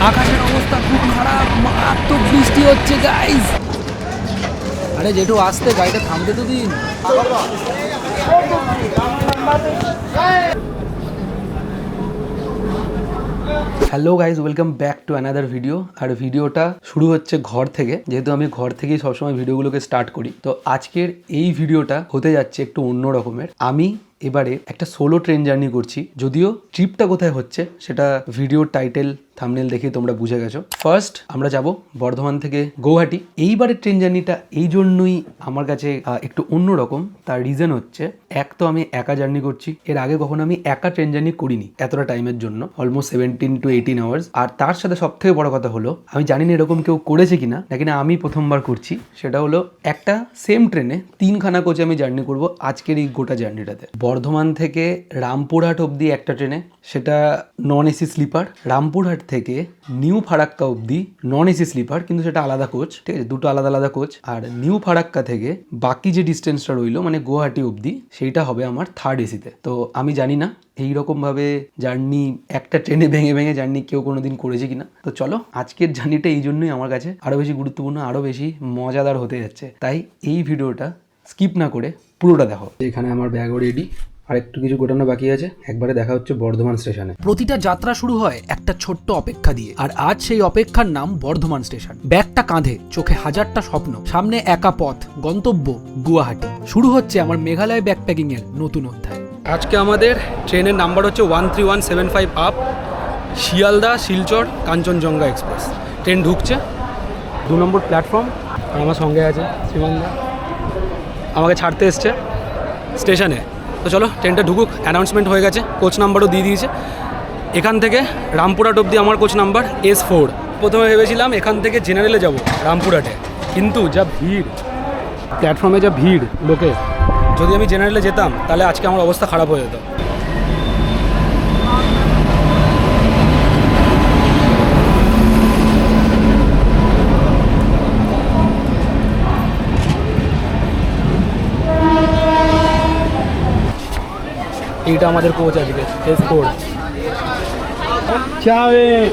আকাশের অবস্থা খুব খারাপ, মারাত্মক বৃষ্টি হচ্ছে গাইস। আরে যেটু আসতে গাড়িটা থামতে তো দিন। Hello guys, welcome back to another video. আর ভিডিওটা শুরু হচ্ছে ঘর থেকে, যেহেতু আমি ঘর থেকেই সবসময় ভিডিওগুলোকে স্টার্ট করি। তো আজকের এই ভিডিওটা হতে যাচ্ছে একটু অন্য রকমের। আমি এবারে একটা সোলো ট্রেন জার্নি করছি, যদিও ট্রিপটা কোথায় হচ্ছে সেটা ভিডিওর টাইটেল থাম্বনেল দেখে তোমরা বুঝে গেছো। ফার্স্ট আমরা যাব বর্ধমান থেকে গৌহাটি। এইবারের ট্রেন জার্নিটা এই জন্যই আমার কাছে একটু অন্যরকম। তার রিজন হচ্ছে, এক তো আমি একা জার্নি করছি, এর আগে কখনো আমি একা ট্রেন জার্নি করিনি এতটা টাইমের জন্য, অলমোস্ট 17 to 18 আওয়ার্স। আর তার সাথে সব থেকে বড় কথা হলো, আমি জানি না এরকম কেউ করেছে কিনা, নাকি না আমি প্রথমবার করছি। সেটা হলো একটা সেম ট্রেনে 3খানা কোচে আমি জার্নি করব আজকের এই গোটা জার্নিটাতে। বর্ধমান থেকে রামপুরহাট অবধি একটা ট্রেনে, সেটা নন এসি স্লিপার। রামপুরহাট থেকে নিউ ফারাক্কা অবধি নন এসি স্লিপার, কিন্তু সেটা আলাদা কোচ, ঠিক আছে, দুটো আলাদা আলাদা কোচ। আর নিউ ফারাক্কা থেকে বাকি যে ডিস্টেন্সটা রইলো, মানে গুয়াহাটি অবধি, সেইটা হবে আমার থার্ড এসিতে। তো আমি জানি না এইরকমভাবে জার্নি একটা ট্রেনে ভেঙে ভেঙে জার্নি কেউ কোনোদিন করেছে কিনা। তো চলো, আজকের জার্নিটা এই জন্যই আমার কাছে আরও বেশি গুরুত্বপূর্ণ, আরও বেশি মজাদার হতে যাচ্ছে। তাই এই ভিডিওটা স্কিপ না করে পুরোটা দেখো। এখানে আমার ব্যাগও রেডি, আর একটু কিছু গোটানো বাকি আছে। একবারে দেখা হচ্ছে বর্ধমান স্টেশনে। প্রতিটা যাত্রা শুরু হয় একটা ছোট্ট অপেক্ষা দিয়ে, আর আজ সেই অপেক্ষার নাম বর্ধমান স্টেশন। ব্যাগটা কাঁধে, চোখে হাজারটা স্বপ্ন, সামনে একা পথ, গন্তব্য গুয়াহাটি। শুরু হচ্ছে আমার মেঘালয় ব্যাকপ্যাকিং এর নতুন অধ্যায়। আজকে আমাদের ট্রেনের নাম্বার হচ্ছে 13175 up, Sealdah Silchar Kanchenjunga express. Train ঢুকছে 2 নম্বর প্ল্যাটফর্ম, আর আমার সঙ্গে আছে শ্রীমন্দা, আমাকে ছাড়তে এসছে স্টেশনে। তো চলো ট্রেনটা ঢুকুক। অ্যানাউন্সমেন্ট হয়ে গেছে, কোচ নাম্বারও দিয়ে দিয়েছে। এখান থেকে রামপুরহাট অবধি আমার কোচ নাম্বার S4। প্রথমে ভেবেছিলাম এখান থেকে জেনারেলে যাব রামপুরহাটে, কিন্তু যা ভিড়, প্ল্যাটফর্মে যা ভিড় লোকে, যদি আমি জেনারেলে যেতাম তাহলে আজকে আমার অবস্থা খারাপ হয়ে যেত। এইটা আমাদের কোচ আজকে S4।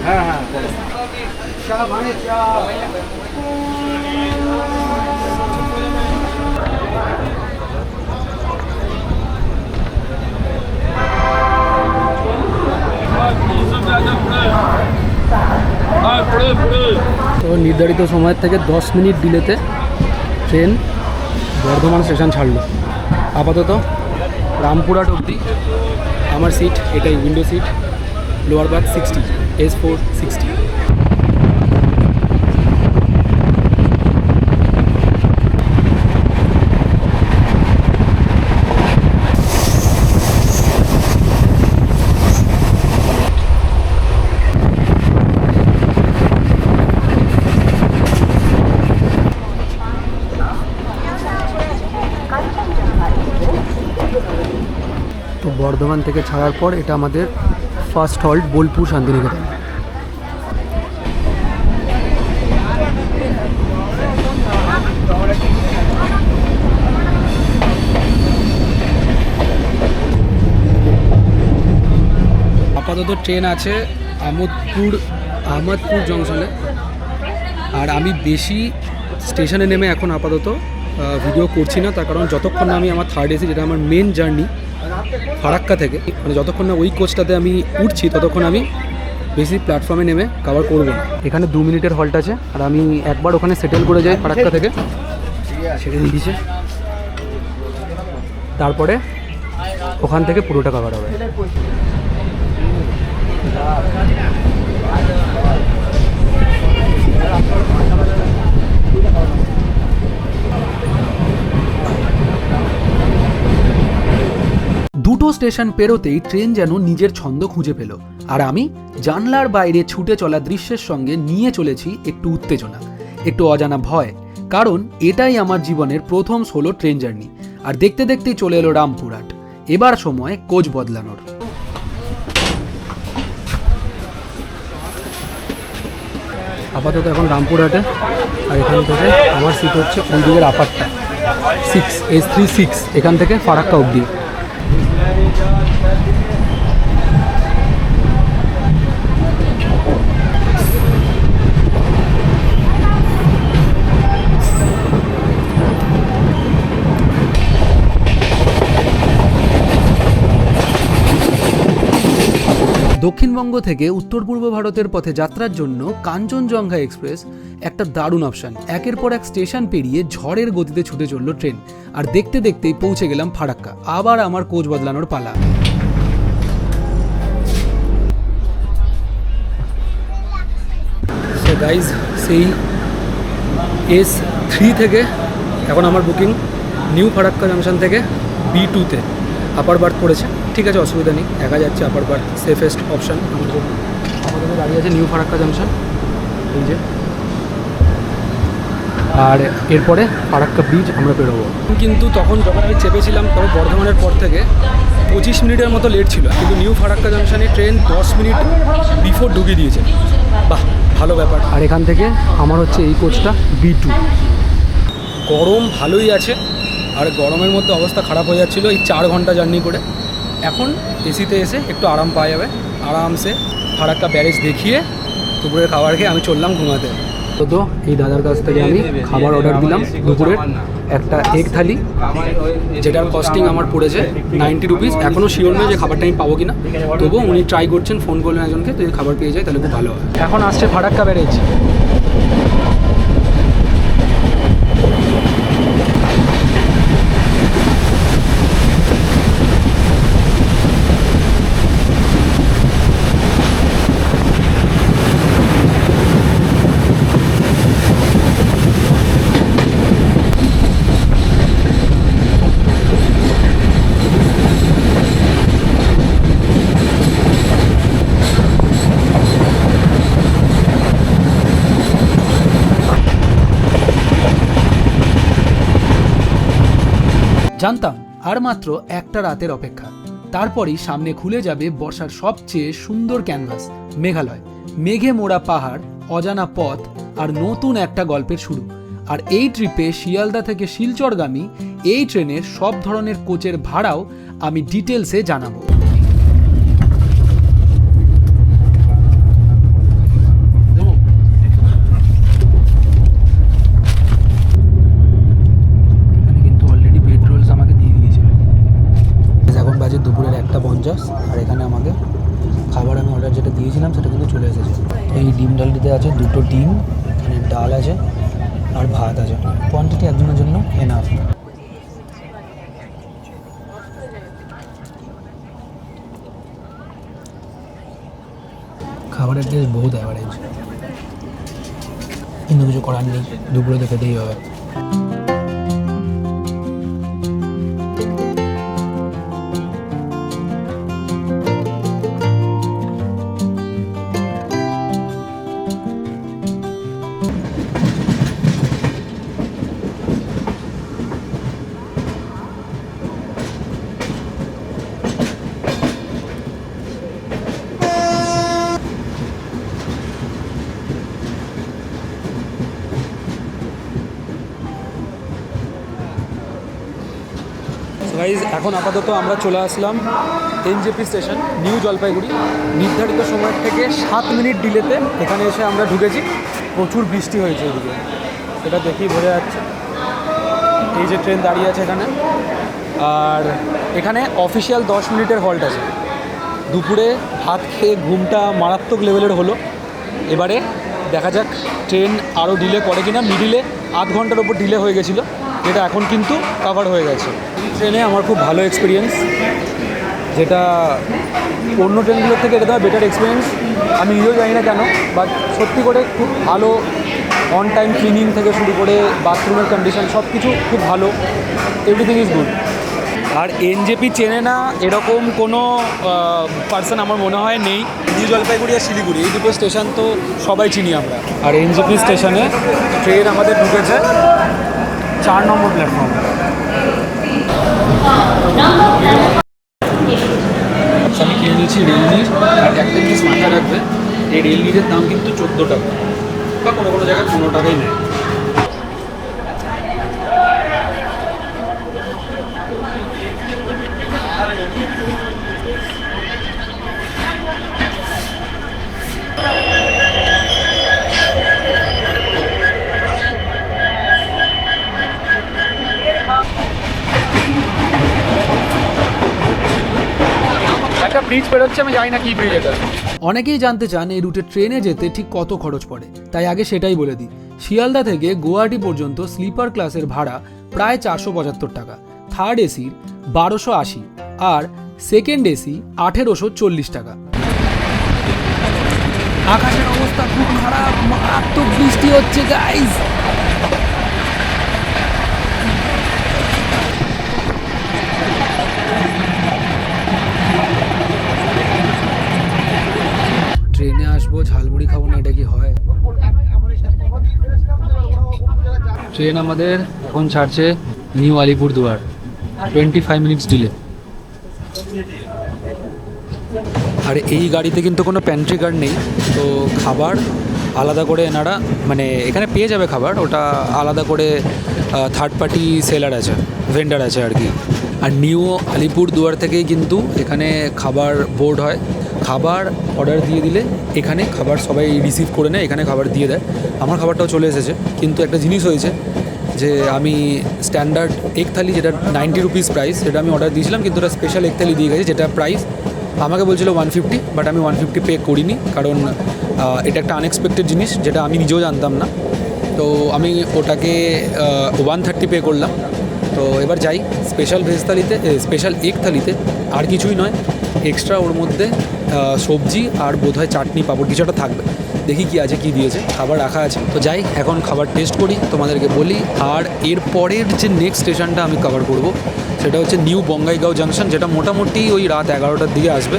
হ্যাঁ হ্যাঁ, তো নির্ধারিত সময়ের থেকে 10 মিনিট ডিলেতে ট্রেন বর্ধমান স্টেশন ছাড়লো। আপাতত রামপুরহাট অবধি আমার সিট এটাই, window seat, lower birth 60, S4 60। তো বর্ধমান থেকে ছাড়ার পর এটা আমাদের ফার্স্ট হল্ট বোলপুর শান্তিনিকেতন। আপাতত ট্রেন আছে আহমদপুর জংশনে। আর আমি বেশি স্টেশনে নেমে এখন আপাতত ভিডিও করছি না, তার কারণ যতক্ষণ না আমি আমার থার্ড এসি, যেটা আমার মেন জার্নি ফারাক্কা থেকে, মানে যতক্ষণ না ওই কোচটাতে আমি উঠছি ততক্ষণ আমি বেশি প্ল্যাটফর্মে নেমে কভার করবো না। এখানে 2 মিনিটের হল্ট আছে, আর আমি একবার ওখানে সেটেল করে যাই ফারাক্কা থেকে, সেটা দিয়েছে, তারপরে ওখান থেকে পুরোটা কভার হবে। দুটো স্টেশন পেরোতেই ট্রেন যেন নিজের ছন্দ খুঁজে পেল, আর আমি জানলার বাইরে ছুটে চলা দৃশ্যের সঙ্গে নিয়ে চলেছি একটু উত্তেজনা, একটু অজানা ভয়, কারণ এটাই আমার জীবনের প্রথম সোলো ট্রেন জার্নি। আর দেখতে দেখতেই চলে এলো রামপুরহাট। এবার সময় কোচ বদলানোর। আপাতত এখন রামপুরহাটে, আর এখান থেকে আমার সিট হচ্ছে ওই দিকের আপারটা 6 S36, এখান থেকে ফারাক্কা অবধি। দক্ষিণবঙ্গ থেকে উত্তর পূর্ব ভারতের পথে যাত্রার জন্য কাঞ্চনজঙ্ঘা এক্সপ্রেস একটা দারুণ অপশন। একের পর এক স্টেশন পেরিয়ে ঝড়ের গতিতে ছুটে চলল ট্রেন, আর দেখতে দেখতেই পৌঁছে গেলাম ফারাক্কা। আবার আমার কোচ বদলানোর পালা। সো গাইজ, সেই S3 থেকে এখন আমার বুকিং নিউ ফারাক্কা জাংশন থেকে B2-তে আপার বার্থ পড়েছে। ঠিক আছে, অসুবিধা নেই, একা যাচ্ছে, আপার বার্থ সেফেস্ট অপশান আমার জন্য। আমাদের দাঁড়িয়ে আছে নিউ ফারাক্কা জাংশন, এই যে, আর এরপরে ফারাক্কা ব্রিজ আমরা বেরোবো। কিন্তু তখন যখন আমি চেপেছিলাম, তখন বর্ধমানের পর থেকে 25 মিনিটের মতো লেট ছিল, কিন্তু নিউ ফারাক্কা জাংশনে ট্রেন 10 মিনিট বিফোর ঢুকিয়ে দিয়েছে। বাহ, ভালো ব্যাপার। আর এখান থেকে আমার হচ্ছে এই কোচটা B2। গরম ভালোই আছে, আর গরমের মধ্যে অবস্থা খারাপ হয়ে যাচ্ছিলো এই 4 ঘন্টা জার্নি করে। এখন এসিতে এসে একটু আরাম পাওয়া যাবে, আরামসে ফারাক্কা ব্যারেজ দেখিয়ে দুপুরের খাবার খেয়ে আমি চললাম ঘুমাতে। তো এই দাদার কাছ থেকে আমি খাবার অর্ডার দিলাম দুপুরের, একটা এগ থালি, যেটার কস্টিং আমার পড়েছে 90 রুপিস। এখনও শিওর নয় যে খাবারটা আমি পাবো কিনা, তবুও উনি ট্রাই করছেন, ফোন করলেন একজনকে, তো যদি খাবার পেয়ে যায় তাহলে খুব ভালো হয়। এখন আসছে ফারাক্কা ব্যারেজ। জানতাম আর মাত্র একটা রাতের অপেক্ষা, তারপরই সামনে খুলে যাবে বর্ষার সবচেয়ে সুন্দর ক্যানভাস, মেঘালয়। মেঘে মোড়া পাহাড়, অজানা পথ আর নতুন একটা গল্পের শুরু। আর এই ট্রিপে শিয়ালদা থেকে শিলচরগামী এই ট্রেনের সব ধরনের কোচের ভাড়াও আমি ডিটেলসে জানাবো। দুপুরের 1:50, আর এখানে আমাকে খাবার আমি অর্ডার যেটা দিয়েছিলাম সেটা কিন্তু চলে এসেছে। এই ডিম ডালটিতে আছে 2টো ডিম, এখানে ডাল আছে আর ভাত আছে। কোয়ান্টিটি একজনের জন্য এনাফ। খাবারের টেস্ট বহুত অ্যাভারেজ, কিন্তু কিছু করার নেই, দুপুরে তো খেতেই হবে। গাইজ, এখন আপাতত আমরা চলে আসলাম NJP স্টেশন, নিউ জলপাইগুড়ি। নির্ধারিত সময়ের থেকে 7 মিনিট ডিলেতে এখানে এসে আমরা ঢুকেছি। প্রচুর বৃষ্টি হয়েছে এদিকে, সেটা দেখেই বোঝা যাচ্ছে। এই যে ট্রেন দাঁড়িয়ে আছে এখানে, আর এখানে অফিসিয়াল 10 মিনিটের হল্ট আছে। দুপুরে ভাত খেয়ে ঘুমটা মারাত্মক লেভেলের হলো। এবারে দেখা যাক ট্রেন আরও ডিলে করে কিনা। মিডিলে আধ ঘন্টার ওপর ডিলে হয়ে গেছিলো, যেটা এখন কিন্তু কভার হয়ে গেছে। ট্রেনে আমার খুব ভালো এক্সপিরিয়েন্স, যেটা অন্য ট্রেনগুলোর থেকে এটা বেটার এক্সপিরিয়েন্স। আমি নিজেও জানি না কেন, বাট সত্যি করে খুব ভালো। অন টাইম ক্লিনিং থেকে শুরু করে বাথরুমের কন্ডিশন সব কিছু খুব ভালো, এভরিথিং ইজ গুড। আর NJP চেনে না এরকম কোনো পার্সন আমার মনে হয় নেই। নিউ জলপাইগুড়ি আর শিলিগুড়ি এই দুটো স্টেশন তো সবাই চিনি আমরা। আর NJP স্টেশনে ট্রেন আমাদের ঢুকেছে 4 নম্বর প্ল্যাটফর্মে। আমি কিনে নিয়েছি রেলনির। আর একটা জিনিস মাথায় রাখবে, এই রেলনিরের দাম কিন্তু 14 টাকা, বা কোনো কোনো জায়গায় 15 টাকাই নেয়। ব্রিজ বেরোচ্ছে, আমি জানি না কি ব্রিজ এটা। অনেকেই জানতে চান এই রুটে ট্রেনে যেতে ঠিক কত খরচ পড়ে, তাই আগে সেটাই বলে দিই। শিয়ালদা থেকে গুয়াহাটি পর্যন্ত স্লিপার ক্লাসের ভাড়া প্রায় 475 টাকা, থার্ড এসির 1280 আর সেকেন্ড এসি 1840 টাকা। আকাশের অবস্থা খুব খারাপ, মারাত্মক বৃষ্টি হচ্ছে গাইস। ট্রেনে আসবো, ঝালমুড়ি খাবো না, এটা কি হয়? ট্রেন আমাদের এখন ছাড়ছে নিউ আলিপুরদুয়ার, 25 মিনিটস ডিলে। আর এই গাড়িতে কিন্তু কোনো প্যান্ট্রি কার্ড নেই, তো খাবার আলাদা করে এনারা মানে এখানে পেয়ে যাবে খাবার, ওটা আলাদা করে থার্ড পার্টি সেলার আছে, ভেন্ডার আছে আর কি। আর নিউ আলিপুরদুয়ার থেকেই কিন্তু এখানে খাবার বোর্ড হয়, খাবার অর্ডার দিয়ে দিলে এখানে খাবার সবাই রিসিভ করে নেয়, এখানে খাবার দিয়ে দেয়। আমার খাবারটাও চলে এসেছে, কিন্তু একটা জিনিস হয়েছে যে আমি স্ট্যান্ডার্ড এগ থালি যেটা 90 রুপিস প্রাইস, সেটা আমি অর্ডার দিয়েছিলাম, কিন্তু ওটা স্পেশাল এগ থালি দিয়ে গেছে যেটা প্রাইস আমাকে বলছিল 150, বাট আমি 150 পে করিনি, কারণ এটা একটা আনএক্সপেক্টেড জিনিস যেটা আমি নিজেও জানতাম না। তো আমি ওটাকে 130 পে করলাম। তো এবার যাই স্পেশাল ভেজ থালিতে, স্পেশাল এগ থালিতে আর কিছুই নয়, এক্সট্রা ওর মধ্যে সবজি আর বোধহয় চাটনি পাঁপড় কিছু একটা থাকবে, দেখি কি আছে, কি দিয়েছে, খাবার রাখা আছে। তো যাই এখন খাবার টেস্ট করি, তোমাদেরকে বলি। আর এর পরের যে নেক্সট স্টেশনটা আমি কভার করব সেটা হচ্ছে নিউ বঙ্গাইগাঁও জাংশন, যেটা মোটামুটি ওই রাত 11টার দিকে আসবে।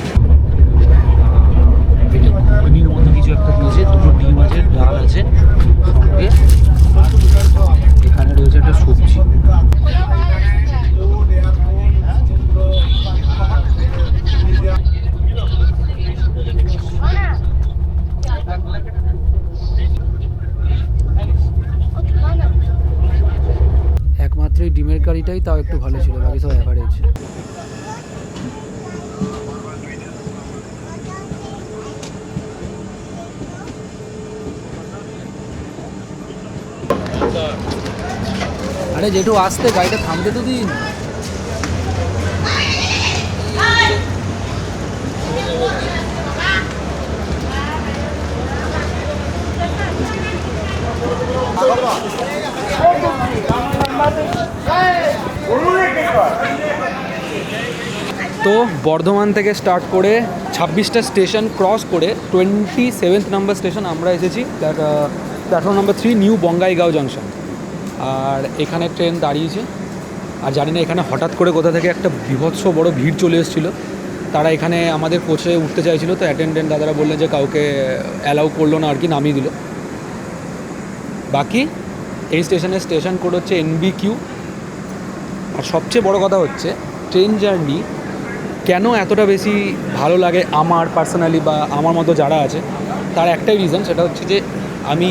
পনির মতো কিছু একটা দিয়েছে, দুটো ডিম আছে, ডাল আছে, সঙ্গে এখানে রয়েছে একটা সবজি। একমাত্র এই ডিমের কারিটাই তাও একটু ভালো ছিল, বাকি সব অ্যাভারেজ। আরে যেটু আসতে গাড়িটা থামতে তো দিন। তো বর্ধমান থেকে স্টার্ট করে 26টা স্টেশন ক্রস করে 27 নম্বর স্টেশন আমরা এসেছি, platform number 3 new Bongaigaon junction. আর এখানে ট্রেন দাঁড়িয়েছে, আর জানি না এখানে হঠাৎ করে কোথা থেকে একটা বিভৎস বড় ভিড় চলে এসেছিলো। তারা এখানে আমাদের কোচে উঠতে চাইছিল, তো অ্যাটেন্ডেন্ট দাদারা বললেন যে কাউকে অ্যালাউ করলো না আর কি, নামিয়ে দিল। বাকি এই স্টেশনের স্টেশন কোড হচ্ছে NBQ। আর সবচেয়ে বড় কথা হচ্ছে ট্রেন জার্নি কেন এতটা বেশি ভালো লাগে আমার পার্সোনালি, বা আমার মতো যারা আছে তার একটাই রিজন, সেটা হচ্ছে যে আমি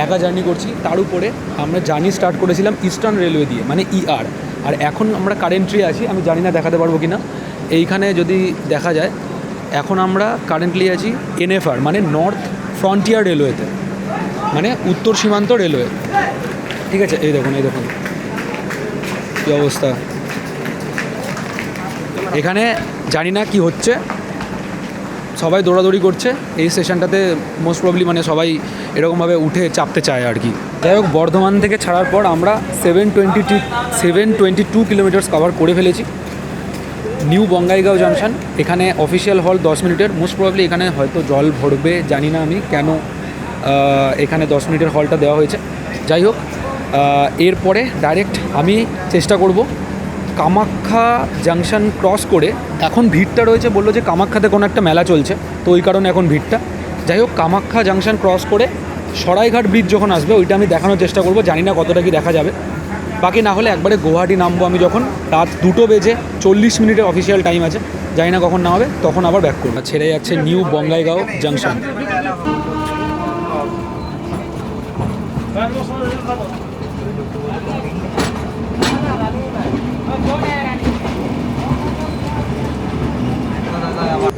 একা জার্নি করছি, তার উপরে আমরা জার্নি স্টার্ট করেছিলাম ইস্টার্ন রেলওয়ে দিয়ে, মানে ER। আর এখন আমরা কারেন্টলি আছি, আমি জানি না দেখাতে পারবো কি না, এইখানে যদি দেখা যায় এখন আমরা কারেন্টলি আছি NFR, মানে নর্থ ফ্রন্টিয়ার রেলওয়েতে, মানে উত্তর সীমান্ত রেলওয়ে। ঠিক আছে, এই দেখুন কী অবস্থা। এখানে জানি না কি হচ্ছে, সবাই দৌড়াদৌড়ি করছে এই স্টেশনটাতে, মোস্ট প্রবলি মানে সবাই এরকমভাবে উঠে চাপতে চায় আর কি। যাই হোক, বর্ধমান থেকে ছাড়ার পর আমরা 722 কিলোমিটার্স কভার করে ফেলেছি। নিউ বঙ্গাইগাঁও জাংশন, এখানে অফিসিয়াল হল 10 মিনিটের, মোস্ট প্রবলি এখানে হয়তো জল ভরবে, জানি না আমি কেন এখানে 10 মিনিটের হলটা দেওয়া হয়েছে। যাই হোক, এরপরে ডাইরেক্ট আমি চেষ্টা করব কামাখ্যা জাংশন ক্রস করে। এখন ভিড়টা রয়েছে, বললো যে কামাখ্যাতে কোনো একটা মেলা চলছে, তো ওই কারণে এখন ভিড়টা। যাই হোক, কামাখ্যা জাংশন ক্রস করে সরাইঘাট ব্রিজ যখন আসবে ওইটা আমি দেখানোর চেষ্টা করব, জানি না কতটা কি দেখা যাবে। বাকি না হলে একবারে গুয়াহাটি নামবো আমি, যখন রাত 2:40 মিনিটের অফিসিয়াল টাইম আছে, জানি না কখন নামবে, তখন আবার ব্যাক করবো। ছেড়ে যাচ্ছে নিউ বঙ্গাইগাঁও জাংশন।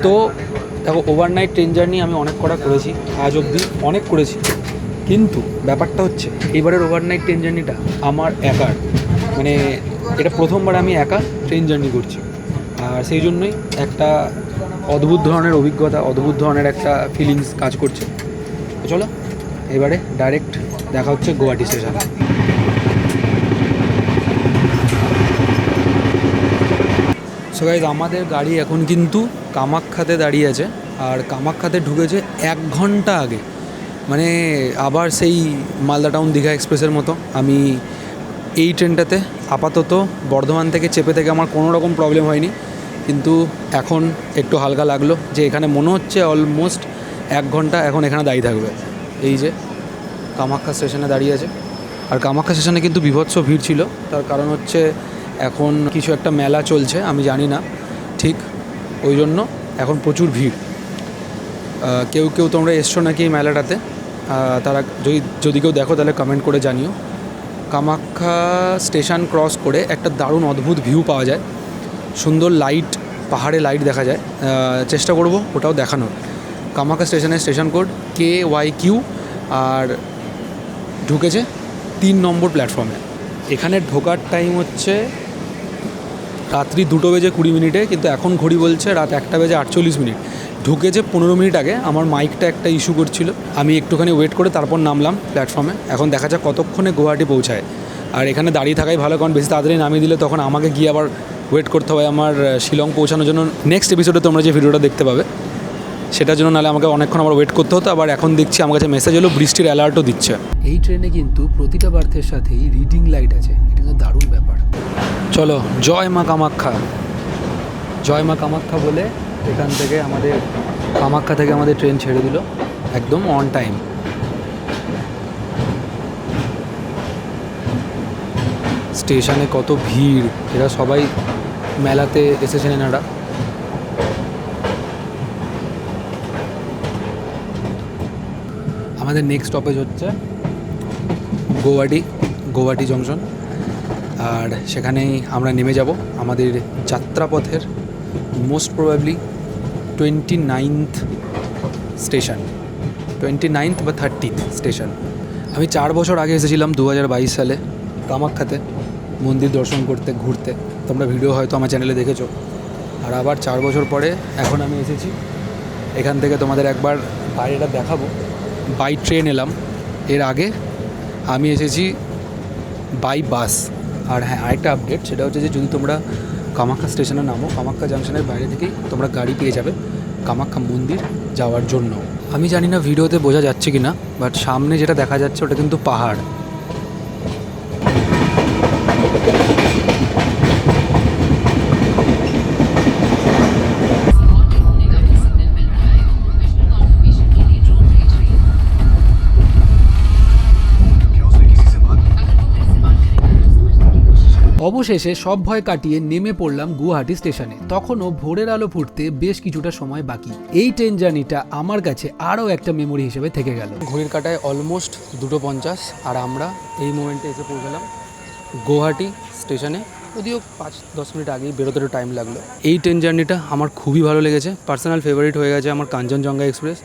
তো দেখো, ওভারনাইট ট্রেন জার্নি আমি অনেক করা করেছি, আজ অবধি অনেক করেছি, কিন্তু ব্যাপারটা হচ্ছে এবারের ওভারনাইট ট্রেন জার্নিটা আমার একার, মানে এটা প্রথমবার আমি একা ট্রেন জার্নি করছি। আর সেই জন্যই একটা অদ্ভুত ধরনের অভিজ্ঞতা, অদ্ভুত ধরনের একটা ফিলিংস কাজ করছে। তো চলো এবারে ডাইরেক্ট দেখা হচ্ছে গুয়াহাটি স্টেশনে। সো গাইজ, আমাদের গাড়ি এখন কিন্তু কামাখ্যাতে দাঁড়িয়ে আছে, আর কামাখ্যাতে ঢুকেছে 1 ঘন্টা আগে। মানে আবার সেই মালদা টাউন দীঘা এক্সপ্রেসের মতো। আমি এই ট্রেনটাতে আপাতত বর্ধমান থেকে চেপে থেকে আমার কোনো রকম প্রবলেম হয়নি, কিন্তু এখন একটু হালকা লাগলো যে এখানে মনে হচ্ছে অলমোস্ট 1 ঘন্টা এখন এখানে দাঁড়িয়ে থাকবে। এই যে কামাখ্যা স্টেশনে দাঁড়িয়ে আছে, আর কামাখ্যা স্টেশনে কিন্তু বীভৎস ভিড় ছিল। তার কারণ হচ্ছে এখন কিছু একটা মেলা চলছে, আমি জানি না ঠিক, ওই জন্য এখন প্রচুর ভিড়। কেউ কেউ তোমরা এসছো নাকি এই মেলাটাতে, তারা যদি কেউ দেখো তাহলে কমেন্ট করে জানিও। কামাখ্যা স্টেশন ক্রস করে একটা দারুণ অদ্ভুত ভিউ পাওয়া যায়, সুন্দর লাইট, পাহাড়ে লাইট দেখা যায়। চেষ্টা করব ওটাও দেখানোর। কামাখ্যা স্টেশনের স্টেশন কোড KYQ, আর ঢুকেছে 3 নম্বর প্ল্যাটফর্মে। এখানে ঢোকার টাইম হচ্ছে রাত্রি 2:20 কিন্তু এখন ঘড়ি বলছে রাত 1:48। ঢুকেছে 15 মিনিট আগে। আমার মাইকটা একটা ইস্যু করছিল, আমি একটুখানি ওয়েট করে তারপর নামলাম প্ল্যাটফর্মে। এখন দেখা যাক কতক্ষণে গুয়াহাটি পৌঁছায়। আর এখানে দাঁড়িয়ে থাকাই ভালো, কারণ বেশি তাড়াতাড়ি নামিয়ে দিলে তখন আমাকে গিয়ে আবার ওয়েট করতে হয় আমার শিলং পৌঁছানোর জন্য। নেক্সট এপিসোডে তোমরা যে ভিডিওটা দেখতে পাবে সেটার জন্য, নাহলে আমাকে অনেকক্ষণ আবার ওয়েট করতে হতো। আবার এখন দেখছি আমার কাছে মেসেজ হলো বৃষ্টির অ্যালার্টও দিচ্ছে। এই ট্রেনে কিন্তু প্রতিটা বার্থের সাথেই রিডিং লাইট আছে, এটা কিন্তু দারুণ ব্যাপার। চলো, জয় মা কামাখ্যা, জয় মা কামাখ্যা বলে এখান থেকে কামাখ্যা থেকে আমাদের ট্রেন ছেড়ে দিল একদম অন টাইম। স্টেশনে কত ভিড়, এরা সবাই মেলাতে এসেছেন এনারা। আমাদের নেক্সট স্টপেজ হচ্ছে গুয়াহাটি জংশন, আর সেখানেই আমরা নেমে যাব আমাদের যাত্রাপথের most probably 29th station, 29th বা 30th স্টেশন। আমি 4 বছর আগে এসেছিলাম 2022 সালে কামাখ্যাতে মন্দির দর্শন করতে, ঘুরতে। তোমরা ভিডিও হয়তো আমার চ্যানেলে দেখেছো। আর আবার 4 বছর পরে এখন আমি এসেছি এখান থেকে। তোমাদের একবার বাইরেটা দেখাবো। বাই ট্রেন এলাম, এর আগে আমি এসেছি বাই বাস। আর হ্যাঁ, আরেকটা আপডেট, সেটা হচ্ছে যে যদি তোমরা কামাখ্যা স্টেশনে নামো, কামাখ্যা জাংশনের বাইরে থেকেই তোমরা গাড়ি পেয়ে যাবে কামাখ্যা মন্দির যাওয়ার জন্য। আমি জানি না ভিডিওতে বোঝা যাচ্ছে কি না, বাট সামনে যেটা দেখা যাচ্ছে ওটা কিন্তু পাহাড়। অবশেষে সব ভয় কাটিয়ে নেমে পড়লাম গুয়াহাটি স্টেশনে। তখনও ভোরের আলো ফুটতে বেশ কিছুটা সময় বাকি। এই ট্রেন জার্নিটা আমার কাছে আরও একটা মেমোরি হিসেবে থেকে গেল। ঘড়ির কাটায় অলমোস্ট 2:50, আর আমরা এই মোমেন্টে এসে পৌঁছালাম গুয়াহাটি স্টেশনে। যদিও 5-10 মিনিট আগেই বেরোতে টাইম লাগলো। এই ট্রেন জার্নিটা আমার খুবই ভালো লেগেছে, পার্সোনাল ফেভারিট হয়ে গেছে আমার কাঞ্চনজঙ্ঘা এক্সপ্রেস।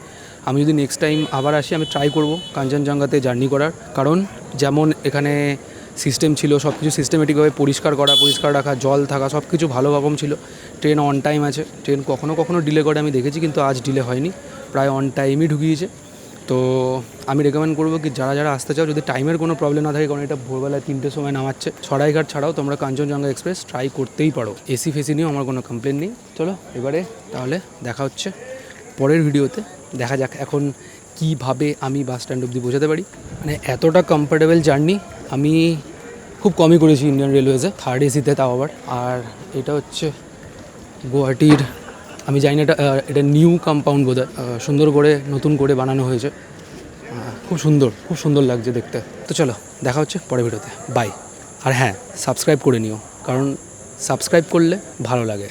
আমি যদি নেক্সট টাইম আবার আসি, আমি ট্রাই করব কাঞ্চনজঙ্ঘাতে জার্নি করার, কারণ যেমন এখানে সিস্টেম ছিল, সব কিছু সিস্টেমেটিকভাবে পরিষ্কার রাখা, জল থাকা, সব কিছু ভালো রকম ছিল। ট্রেন অন টাইম আছে, ট্রেন কখনো ডিলে করে আমি দেখেছি, কিন্তু আজ ডিলে হয়নি, প্রায় অন টাইমই ঢুকিয়েছে। তো আমি রেকমেন্ড করবো কি যারা আসতে চাও, যদি টাইমের কোনো প্রবলেম না থাকে, কারণ এটা ভোরবেলায় 3টের সময় নামাচ্ছে, সরাইঘাট ছাড়াও তোমরা কাঞ্চনজঙ্ঘা এক্সপ্রেস ট্রাই করতেই পারো। এসি ফেসি নিয়েও আমার কোনো কমপ্লেন নেই। চলো এবারে তাহলে দেখা হচ্ছে পরের ভিডিওতে। দেখা যাক এখন কীভাবে আমি বাস স্ট্যান্ড অবধি পৌঁছাতে পারি। মানে এতটা কমফোর্টেবল জার্নি আমি খুব কমই করেছি ইন্ডিয়ান রেলওয়েজে, 3rd এসিতে তাও আবার। আর এটা হচ্ছে গুয়াহাটির, আমি জানি না এটা নিউ কম্পাউন্ড বোধহয়, সুন্দর করে নতুন করে বানানো হয়েছে, খুব সুন্দর লাগছে দেখতে। তো চলো দেখা হচ্ছে পরের ভিডিওতে, বাই। আর হ্যাঁ, সাবস্ক্রাইব করে নিও, কারণ সাবস্ক্রাইব করলে ভালো লাগে।